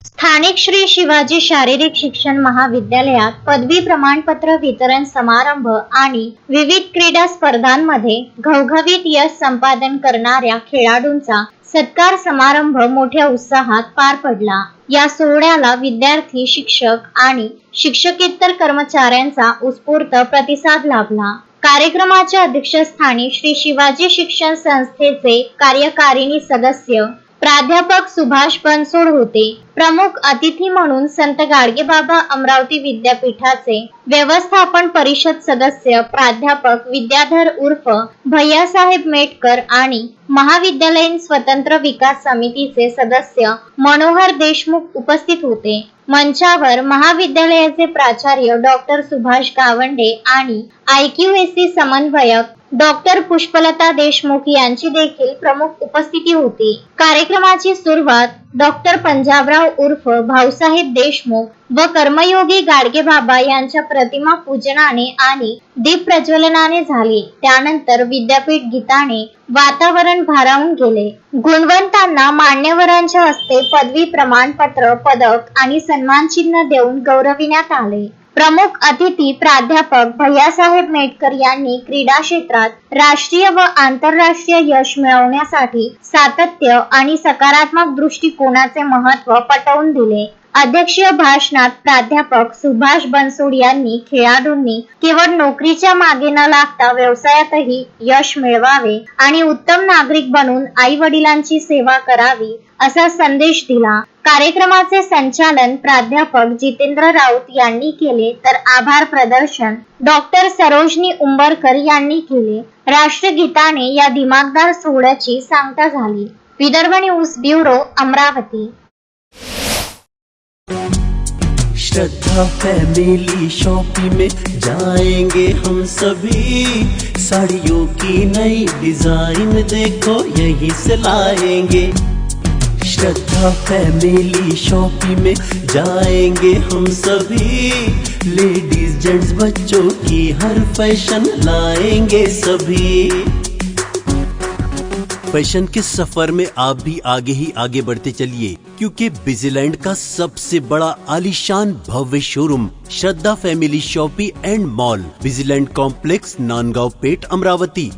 स्थानिक श्री शिवाजी शारीरिक शिक्षण महाविद्यालयात पदवी प्रमाणपत्र वितरण समारंभ आणि विविध क्रीडा स्पर्धांमध्ये घवघवीत यश संपादन करणाऱ्या खेळाडूंचा सत्कार समारंभ मोठ्या उत्साहात पार पडला। या सोहळ्याला विद्यार्थी, शिक्षक आणि शिक्षकेतर कर्मचाऱ्यांचा उत्स्फूर्त प्रतिसाद लाभला। कार्यक्रमाच्या अध्यक्षस्थानी श्री शिवाजी शिक्षण संस्थेचे कार्यकारिणी सदस्य प्राध्यापक सुभाष बनसोड होते। प्रमुख अतिथी म्हणून संत गाडगेबाबा अमरावती विद्यापीठाचे व्यवस्थापन परिषद सदस्य प्राध्यापक विद्याधर उर्फ भैयासाहेब मेटकर आणि महाविद्यालयीन स्वतंत्र विकास समितीचे सदस्य मनोहर देशमुख उपस्थित होते। मंचावर महाविद्यालयाचे प्राचार्य डॉक्टर सुभाष गावंडे आणि IQAC समन्वयक डॉक्टर पुष्पलता देशमुख यांची देखील प्रमुख उपस्थिती होती। कार्यक्रमाची सुरुवात डॉक्टर पंजाबराव उर्फ भाऊसाहेब देशमुख व कर्मयोगी गाडगेबाबा यांच्या प्रतिमा पूजनाने आणि दीप प्रज्वलनाने झाली। त्यानंतर विद्यापीठ गीताने वातावरण भारावून गेले। गुणवंतांना मान्यवरांच्या हस्ते पदवी प्रमाणपत्र, पदक आणि सन्मानचिन्ह देऊन गौरविण्यात आले। प्रमुख अतिथी प्राध्यापक भैयासाहेब मेटकर यांनी क्रीडा क्षेत्रात राष्ट्रीय व आंतरराष्ट्रीय यश मिळवण्यासाठी सातत्य आणि सकारात्मक दृष्टिकोनाचे महत्त्व पटवून दिले। अध्यक्षीय भाषणात प्राध्यापक सुभाष बनसोड यांनी खेळाडूंनी केवळ नोकरीच्या मागे न लागता व्यवसायातही यश मिळवावे आणि उत्तम नागरिक बनून आई वडिलांची सेवा करावी असा संदेश दिला। कार्यक्रमाचे संचालन प्राध्यापक जितेंद्र राऊत यांनी केले तर आभार प्रदर्शन डॉक्टर सरोजनी उंबरकर यांनी केले। राष्ट्रगीताने या दिमागदार सोहळ्याची सांगता झाली। Vidarbha news bureau, Amravati. Shraddha family shopping में जाएंगे हम सभी, साड़ियों की नई डिजाइन देखो यहीं से लाएंगे। श्रद्धा फैमिली शॉपिंग में जाएंगे हम सभी, लेडीज जेंट्स बच्चों की हर फैशन लाएंगे सभी। फैशन के सफर में आप भी आगे ही आगे बढ़ते चलिए, क्योंकि बिजीलैंड का सबसे बड़ा आलीशान भव्य showroom Shraddha family shopping and mall, Busyland complex, Nandgaon Peth, Amravati.